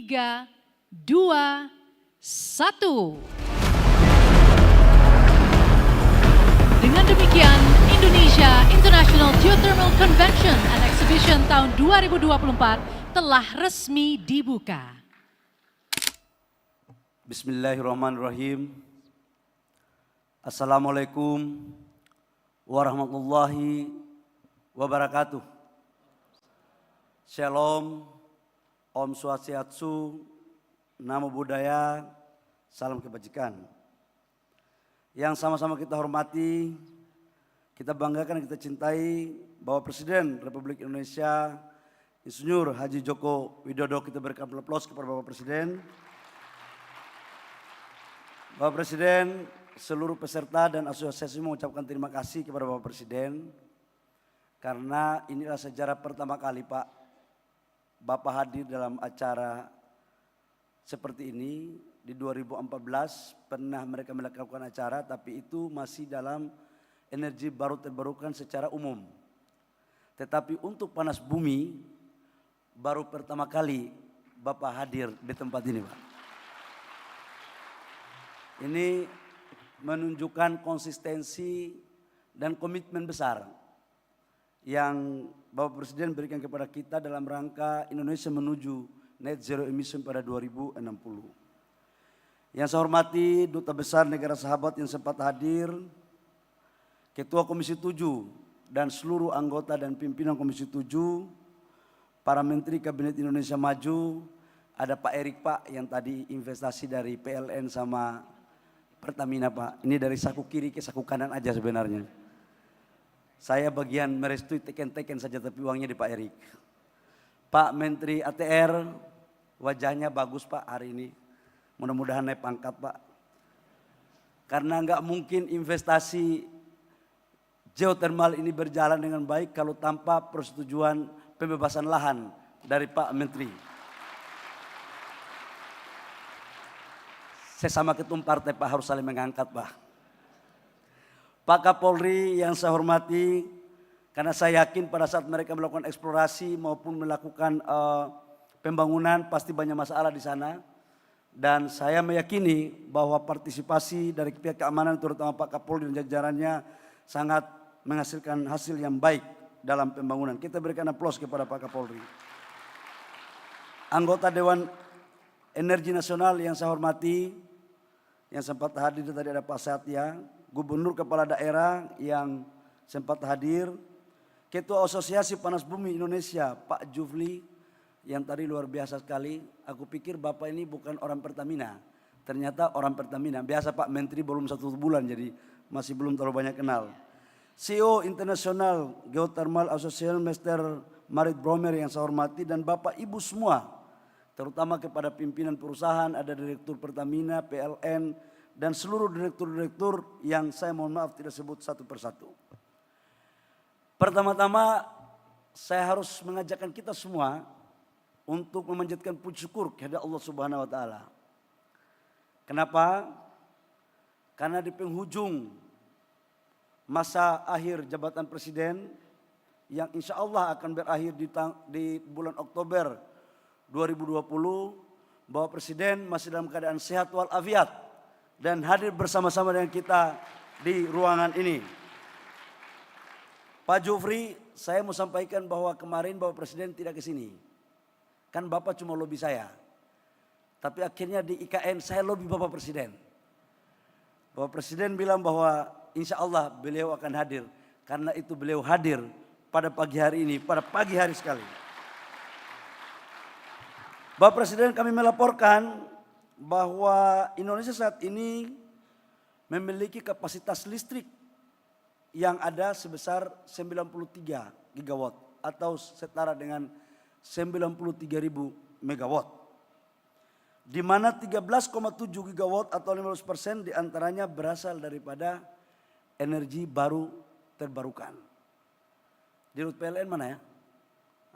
3, 2, 1. Dengan demikian, Indonesia International Geothermal Convention and Exhibition tahun 2024 telah resmi dibuka. Bismillahirrahmanirrahim. Assalamualaikum warahmatullahi wabarakatuh. Shalom, Om Swastiastu, Namo Buddhaya, salam kebajikan. Yang sama-sama kita hormati, kita banggakan, kita cintai Bapak Presiden Republik Indonesia, Insinyur Haji Joko Widodo. Kita berikan aplaus kepada Bapak Presiden. Bapak Presiden, seluruh peserta dan asosiasi mengucapkan terima kasih kepada Bapak Presiden. Karena inilah sejarah pertama kali Pak, Bapak hadir dalam acara seperti ini. Di 2014 pernah mereka melakukan acara, tapi itu masih dalam energi baru terbarukan secara umum. Tetapi untuk panas bumi, baru pertama kali Bapak hadir di tempat ini Pak. Ini menunjukkan konsistensi dan komitmen besar yang Bapak Presiden berikan kepada kita dalam rangka Indonesia menuju net zero emission pada 2060. Yang saya hormati Duta Besar Negara Sahabat yang sempat hadir, Ketua Komisi 7 dan seluruh anggota dan pimpinan Komisi 7, para Menteri Kabinet Indonesia Maju, ada Pak Erik Pak yang tadi investasi dari PLN sama Pertamina Pak. Ini dari saku kiri ke saku kanan aja sebenarnya. Saya bagian merestui teken-teken saja, tapi uangnya di Pak Erik. Pak Menteri ATR, wajahnya bagus Pak hari ini. Mudah-mudahan naik pangkat Pak. Karena nggak mungkin investasi geothermal ini berjalan dengan baik kalau tanpa persetujuan pembebasan lahan dari Pak Menteri. Saya sama ketum partai Pak harus saling mengangkat Pak. Pak Kapolri yang saya hormati, karena saya yakin pada saat mereka melakukan eksplorasi maupun melakukan pembangunan pasti banyak masalah di sana. Dan saya meyakini bahwa partisipasi dari pihak keamanan terutama Pak Kapolri dan jajarannya sangat menghasilkan hasil yang baik dalam pembangunan. Kita berikan aplaus kepada Pak Kapolri. Anggota Dewan Energi Nasional yang saya hormati, yang sempat hadir tadi ada Pak Satya, Gubernur Kepala Daerah yang sempat hadir, Ketua Asosiasi Panas Bumi Indonesia Pak Jufli yang tadi luar biasa sekali. Aku pikir Bapak ini bukan orang Pertamina, ternyata orang Pertamina. Biasa Pak Menteri belum 1 bulan jadi masih belum terlalu banyak kenal. CEO International Geothermal Association Mr. Marit Bromer yang saya hormati, dan Bapak Ibu semua, terutama kepada pimpinan perusahaan, ada Direktur Pertamina, PLN, dan seluruh direktur-direktur yang saya mohon maaf tidak sebut satu persatu. Pertama-tama saya harus mengajakkan kita semua untuk memanjatkan puji syukur kepada Allah Subhanahu wa taala. Kenapa? Karena di penghujung masa akhir jabatan presiden yang insya Allah akan berakhir di bulan Oktober 2020, bahwa Presiden masih dalam keadaan sehat walafiat dan hadir bersama-sama dengan kita di ruangan ini. Pak Jufri, saya mau sampaikan bahwa kemarin Bapak Presiden tidak ke sini. Kan Bapak cuma lobi saya. Tapi akhirnya di IKN saya lobi Bapak Presiden. Bapak Presiden bilang bahwa insya Allah beliau akan hadir. Karena itu beliau hadir pada pagi hari ini, pada pagi hari sekali. Bapak Presiden, kami melaporkan bahwa Indonesia saat ini memiliki kapasitas listrik yang ada sebesar 93 gigawatt atau setara dengan 93.000 megawatt. Di mana 13,7 gigawatt atau 15% diantaranya berasal daripada energi baru terbarukan. Dirut PLN mana ya?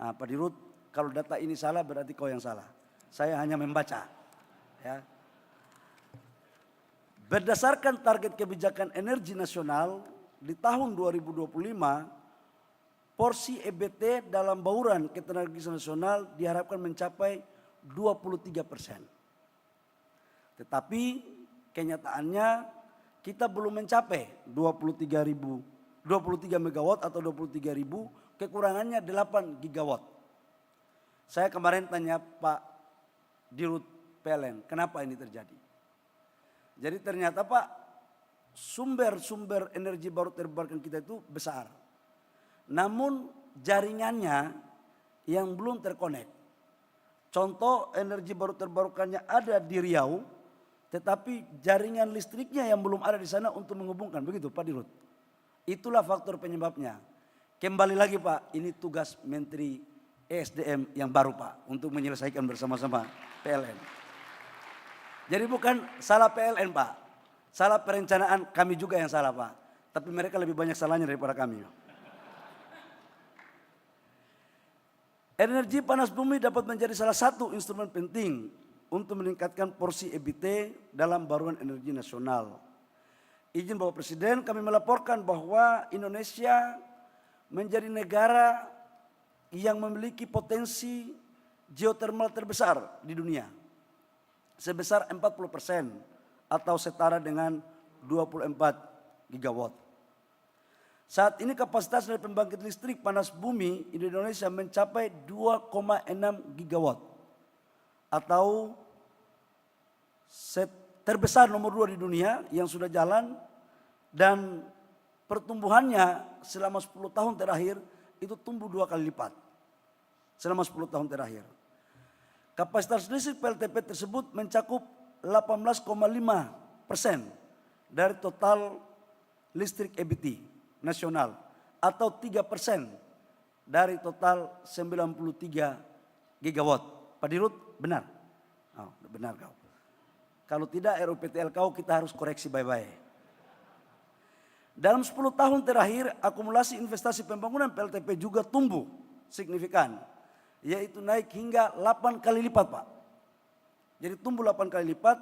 Nah, Pak Dirut, kalau data ini salah berarti kau yang salah. Saya hanya membaca. Ya. Berdasarkan target kebijakan energi nasional di tahun 2025, porsi EBT dalam bauran ketenagaklistraan nasional diharapkan mencapai 23%. Tetapi kenyataannya kita belum mencapai 23 megawatt atau 23.000, kekurangannya 8 gigawatt. Saya kemarin tanya Pak Dirut PLN, kenapa ini terjadi? Jadi ternyata Pak, sumber-sumber energi baru terbarukan kita itu besar. Namun jaringannya yang belum terkonek. Contoh energi baru terbarukannya ada di Riau, tetapi jaringan listriknya yang belum ada di sana untuk menghubungkan. Begitu Pak Dirut. Itulah faktor penyebabnya. Kembali lagi Pak, ini tugas Menteri ESDM yang baru Pak, untuk menyelesaikan bersama-sama PLN. Jadi bukan salah PLN Pak, salah perencanaan kami juga yang salah Pak. Tapi mereka lebih banyak salahnya daripada kami. Energi panas bumi dapat menjadi salah satu instrumen penting untuk meningkatkan porsi EBT dalam baruan energi nasional. Izin Bapak Presiden, kami melaporkan bahwa Indonesia menjadi negara yang memiliki potensi geotermal terbesar di dunia. Sebesar 40% atau setara dengan 24 gigawatt. Saat ini kapasitas dari pembangkit listrik panas bumi di Indonesia mencapai 2,6 gigawatt atau terbesar nomor 2 di dunia yang sudah jalan, dan pertumbuhannya selama 10 tahun terakhir itu tumbuh 2 kali lipat. Selama 10 tahun terakhir. Kapasitas listrik PLTP tersebut mencakup 18,5% dari total listrik EBT nasional atau 3% dari total 93 gigawatt. Pak Dirut, benar? Oh, benar kau. Kalau tidak RUPTL kau kita harus koreksi baik-baik. Dalam 10 tahun terakhir akumulasi investasi pembangunan PLTP juga tumbuh signifikan, yaitu naik hingga 8 kali lipat Pak. Jadi tumbuh 8 kali lipat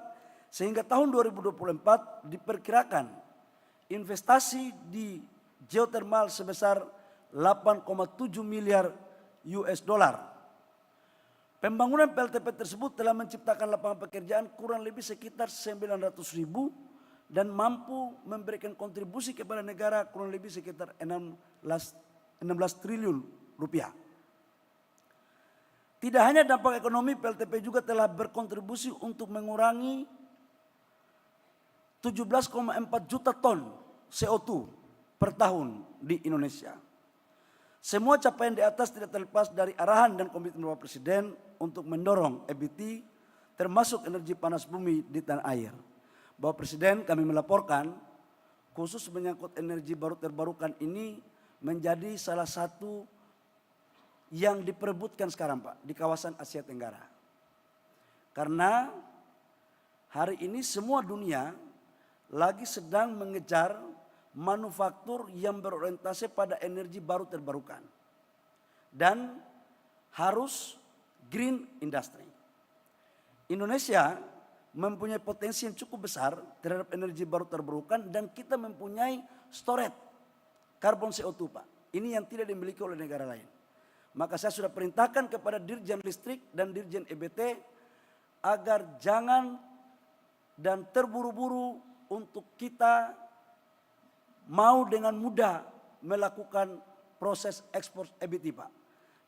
sehingga tahun 2024 diperkirakan investasi di geothermal sebesar 8,7 miliar US dollar. Pembangunan PLTP tersebut telah menciptakan lapangan pekerjaan kurang lebih sekitar 900.000 dan mampu memberikan kontribusi kepada negara kurang lebih sekitar 16 triliun rupiah. Tidak hanya dampak ekonomi, PLTP juga telah berkontribusi untuk mengurangi 17,4 juta ton CO2 per tahun di Indonesia. Semua capaian di atas tidak terlepas dari arahan dan komitmen Bapak Presiden untuk mendorong EBT termasuk energi panas bumi di tanah air. Bapak Presiden, kami melaporkan khusus menyangkut energi baru terbarukan ini menjadi salah satu yang diperebutkan sekarang Pak di kawasan Asia Tenggara. Karena hari ini semua dunia lagi sedang mengejar manufaktur yang berorientasi pada energi baru terbarukan dan harus green industry. Indonesia mempunyai potensi yang cukup besar terhadap energi baru terbarukan dan kita mempunyai storage karbon CO2 Pak. Ini yang tidak dimiliki oleh negara lain. Maka saya sudah perintahkan kepada Dirjen Listrik dan Dirjen EBT agar jangan dan terburu-buru untuk kita mau dengan mudah melakukan proses ekspor EBT Pak.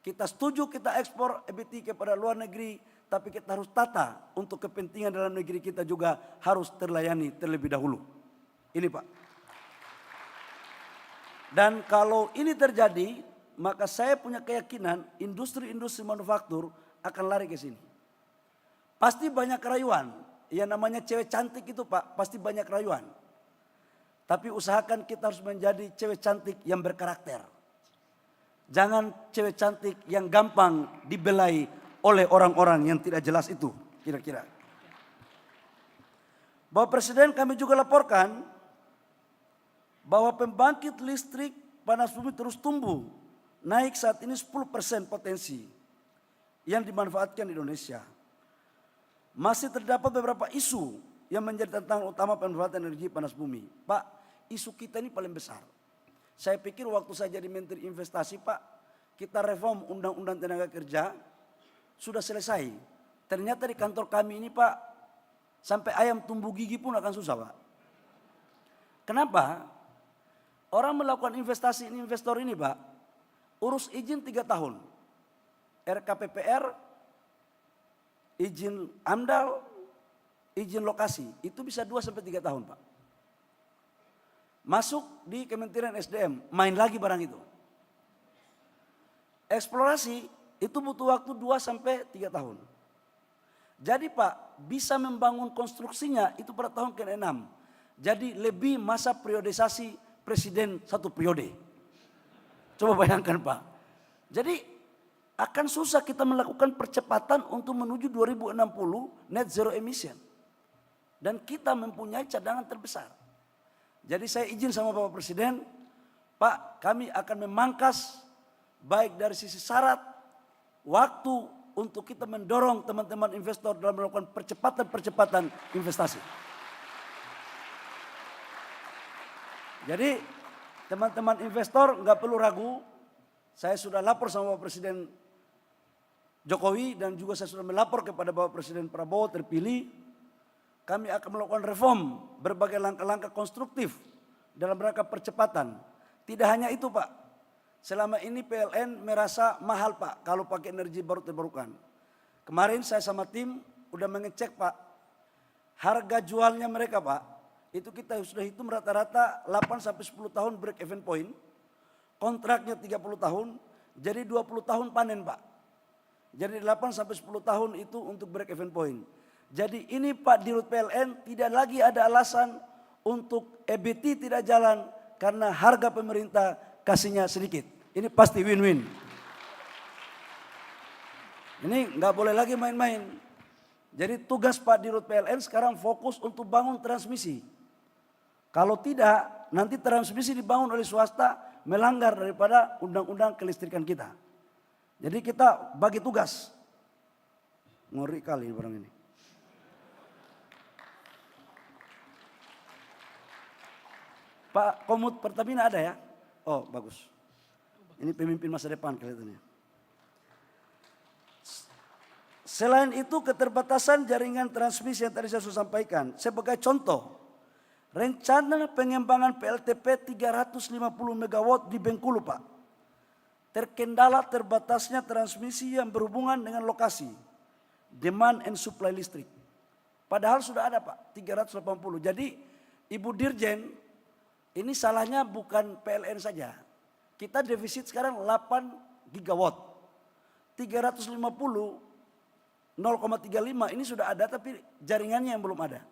Kita setuju kita ekspor EBT kepada luar negeri, tapi kita harus tata untuk kepentingan dalam negeri kita juga harus terlayani terlebih dahulu. Ini Pak. Dan kalau ini terjadi, maka saya punya keyakinan industri-industri manufaktur akan lari ke sini. Pasti banyak rayuan, yang namanya cewek cantik itu Pak, pasti banyak rayuan. Tapi usahakan kita harus menjadi cewek cantik yang berkarakter. Jangan cewek cantik yang gampang dibelai oleh orang-orang yang tidak jelas itu, kira-kira. Bapak Presiden, kami juga laporkan bahwa pembangkit listrik panas bumi terus tumbuh. Naik saat ini 10% potensi yang dimanfaatkan di Indonesia. Masih terdapat beberapa isu yang menjadi tantangan utama pemanfaatan energi panas bumi. Pak, isu kita ini paling besar. Saya pikir waktu saya jadi Menteri Investasi Pak, kita reform Undang-Undang Tenaga Kerja sudah selesai Ternyata di kantor kami ini Pak, sampai ayam tumbuh gigi pun akan susah Pak. Kenapa? Orang melakukan investasi investor ini Pak, urus izin 3 tahun. RKPPR, izin AMDAL, izin lokasi, itu bisa 2-3 tahun Pak. Masuk di Kementerian SDM, main lagi barang itu. Eksplorasi itu butuh waktu 2-3 tahun. Jadi Pak, bisa membangun konstruksinya itu pada tahun ke-6. Jadi lebih masa periodisasi presiden 1 periode. Coba bayangkan Pak. Jadi akan susah kita melakukan percepatan untuk menuju 2060 net zero emission. Dan kita mempunyai cadangan terbesar. Jadi saya izin sama Bapak Presiden, Pak, kami akan memangkas baik dari sisi syarat, waktu untuk kita mendorong teman-teman investor dalam melakukan percepatan investasi. Jadi teman-teman investor nggak perlu ragu, saya sudah lapor sama Bapak Presiden Jokowi dan juga saya sudah melapor kepada Bapak Presiden Prabowo terpilih. Kami akan melakukan reform berbagai langkah-langkah konstruktif dalam rangka percepatan. Tidak hanya itu Pak, selama ini PLN merasa mahal Pak kalau pakai energi baru terbarukan. Kemarin saya sama tim udah mengecek Pak, harga jualnya mereka Pak, itu kita sudah hitung rata-rata 8-10 tahun break even point, kontraknya 30 tahun, jadi 20 tahun panen Pak. Jadi 8-10 tahun itu untuk break even point. Jadi ini Pak Dirut PLN tidak lagi ada alasan untuk EBT tidak jalan karena harga pemerintah kasihnya sedikit. Ini pasti win-win. Ini nggak boleh lagi main-main. Jadi tugas Pak Dirut PLN sekarang fokus untuk bangun transmisi. Kalau tidak, nanti transmisi dibangun oleh swasta melanggar daripada undang-undang kelistrikan kita. Jadi kita bagi tugas. Ngeri kali barang ini. Pak Komut Pertamina ada ya? Oh bagus. Ini pemimpin masa depan kelihatannya. Selain itu keterbatasan jaringan transmisi yang tadi saya sudah sampaikan. Sebagai contoh, rencana pengembangan PLTP 350 MW di Bengkulu Pak. Terkendala terbatasnya transmisi yang berhubungan dengan lokasi, demand and supply listrik. Padahal sudah ada Pak, 380. Jadi Ibu Dirjen, ini salahnya bukan PLN saja. Kita defisit sekarang 8 gigawatt. 350, 0,35 ini sudah ada tapi jaringannya yang belum ada.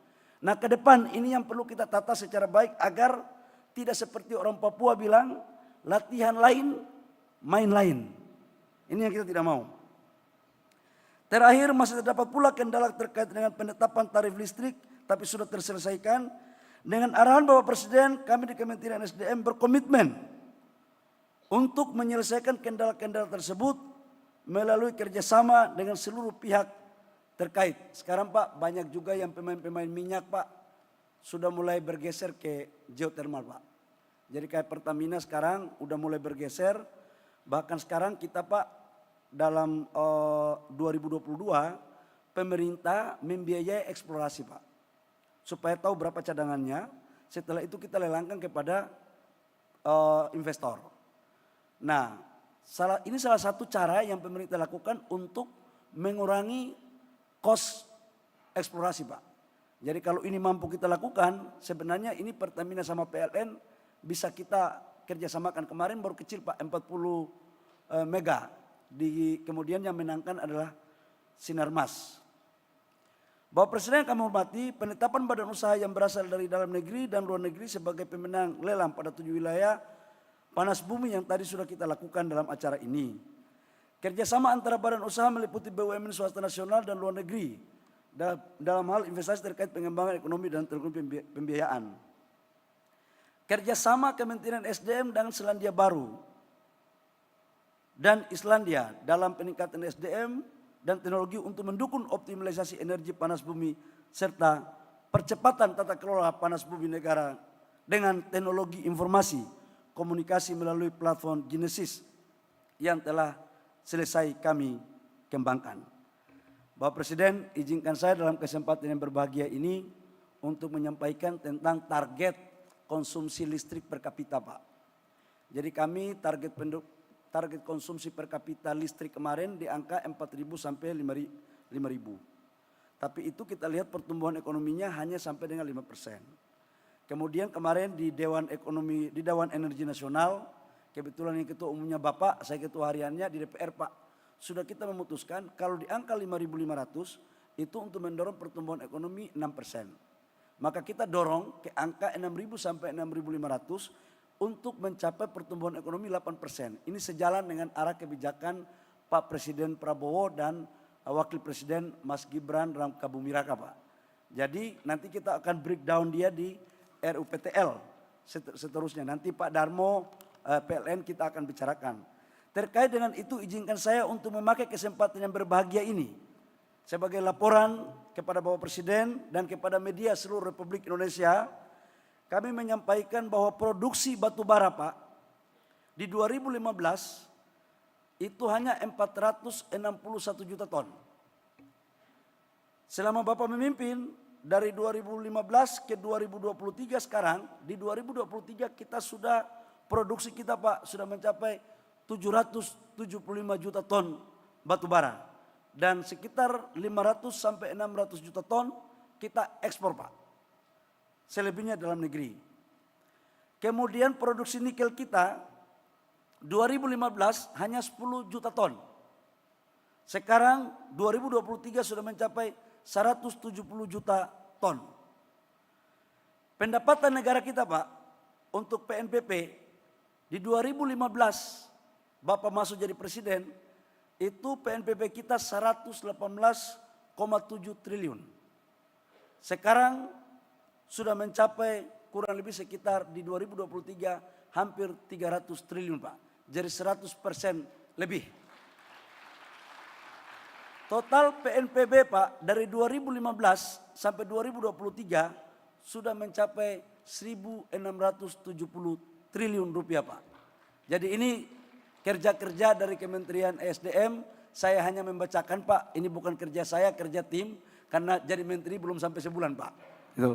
Nah ke depan ini yang perlu kita tata secara baik agar tidak seperti orang Papua bilang latihan lain, main lain. Ini yang kita tidak mau. Terakhir masih terdapat pula kendala terkait dengan penetapan tarif listrik tapi sudah terselesaikan. Dengan arahan Bapak Presiden, kami di Kementerian SDM berkomitmen untuk menyelesaikan kendala-kendala tersebut melalui kerjasama dengan seluruh pihak terkait. Sekarang Pak, banyak juga yang pemain-pemain minyak Pak sudah mulai bergeser ke geothermal Pak. Jadi kayak Pertamina sekarang udah mulai bergeser. Bahkan sekarang kita Pak dalam 2022 pemerintah membiayai eksplorasi Pak. Supaya tahu berapa cadangannya, setelah itu kita lelangkan kepada investor. Nah, ini salah satu cara yang pemerintah lakukan untuk mengurangi cost eksplorasi Pak. Jadi kalau ini mampu kita lakukan, sebenarnya ini Pertamina sama PLN bisa kita kerjasamakan. Kemarin baru kecil Pak, 40 mega. Kemudian yang menangkan adalah Sinarmas. Bapak Presiden kami hormati, penetapan badan usaha yang berasal dari dalam negeri dan luar negeri sebagai pemenang lelang pada 7 wilayah panas bumi yang tadi sudah kita lakukan dalam acara ini. Kerjasama antara badan usaha meliputi BUMN swasta nasional dan luar negeri dalam hal investasi terkait pengembangan ekonomi dan teknologi pembiayaan. Kerjasama Kementerian SDM dengan Selandia Baru dan Islandia dalam peningkatan SDM dan teknologi untuk mendukung optimalisasi energi panas bumi serta percepatan tata kelola panas bumi negara dengan teknologi informasi komunikasi melalui platform Genesis yang telah selesai kami kembangkan. Bapak Presiden, izinkan saya dalam kesempatan yang berbahagia ini untuk menyampaikan tentang target konsumsi listrik per kapita, Pak. Jadi kami target konsumsi per kapita listrik kemarin di angka 4.000 sampai 5.000. Tapi itu kita lihat pertumbuhan ekonominya hanya sampai dengan 5%. Kemudian kemarin di Dewan Energi Nasional, kebetulan yang ketua umumnya Bapak, saya ketua hariannya di DPR, Pak. Sudah kita memutuskan kalau di angka 5.500 itu untuk mendorong pertumbuhan ekonomi 6%. Maka kita dorong ke angka 6.000 sampai 6.500 untuk mencapai pertumbuhan ekonomi 8%. Ini sejalan dengan arah kebijakan Pak Presiden Prabowo dan Wakil Presiden Mas Gibran Raka Buming Raka, Pak. Jadi nanti kita akan breakdown dia di RUPTL seterusnya. Nanti Pak Darmo PLN kita akan bicarakan. Terkait dengan itu izinkan saya untuk memakai kesempatan yang berbahagia ini sebagai laporan kepada Bapak Presiden dan kepada media seluruh Republik Indonesia. Kami menyampaikan bahwa produksi batu bara, Pak, di 2015 itu hanya 461 juta ton. Selama Bapak memimpin dari 2015 ke 2023 sekarang, di 2023 kita sudah produksi kita, Pak, sudah mencapai 775 juta ton batu bara dan sekitar 500 sampai 600 juta ton kita ekspor, Pak. Selebihnya dalam negeri. Kemudian produksi nikel kita 2015 hanya 10 juta ton. Sekarang 2023 sudah mencapai 170 juta ton. Pendapatan negara kita, Pak, untuk PNBP di 2015 Bapak masuk jadi presiden, itu PNBP kita 118,7 triliun. Sekarang sudah mencapai kurang lebih sekitar di 2023 hampir 300 triliun, Pak. Jadi 100% lebih. Total PNBP, Pak, dari 2015 sampai 2023 sudah mencapai 1.670 triliun rupiah, Pak. Jadi ini kerja-kerja dari Kementerian ESDM, saya hanya membacakan, Pak. Ini bukan kerja saya, kerja tim. Karena jadi menteri belum sampai sebulan, Pak. Gitu.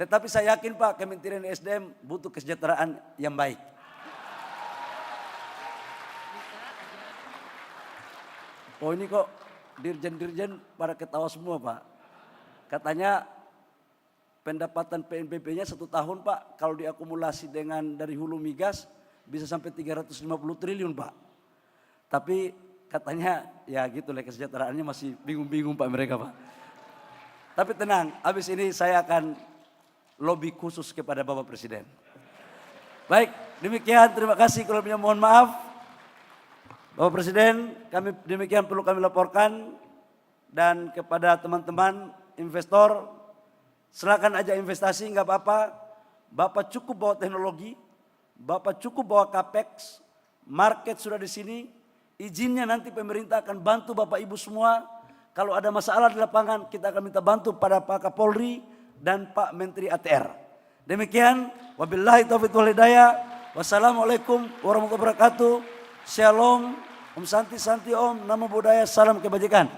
Tetapi saya yakin, Pak, Kementerian ESDM butuh kesejahteraan yang baik. Oh ini kok dirjen-dirjen pada ketawa semua, Pak. Katanya pendapatan PNBP-nya 1 tahun, Pak, kalau diakumulasi dengan dari hulu migas, bisa sampai 350 triliun, Pak. Tapi katanya ya gitu lah, kesejahteraannya masih bingung-bingung, Pak, mereka, Pak. Tapi tenang, habis ini saya akan lobby khusus kepada Bapak Presiden. Baik, demikian, terima kasih, kalau mohon maaf. Bapak Presiden, kami demikian perlu kami laporkan. Dan kepada teman-teman investor, silakan aja investasi, nggak apa-apa. Bapak cukup bawa teknologi, Bapak cukup bawa capex, market sudah di sini, izinnya nanti pemerintah akan bantu Bapak Ibu semua. Kalau ada masalah di lapangan, kita akan minta bantu pada Pak Kapolri dan Pak Menteri ATR. Demikian, wabillahi taufiq wal hidayah. Wassalamualaikum warahmatullahi wabarakatuh. Shalom, Om Santi Santi Om, Namo Buddhaya, salam kebajikan.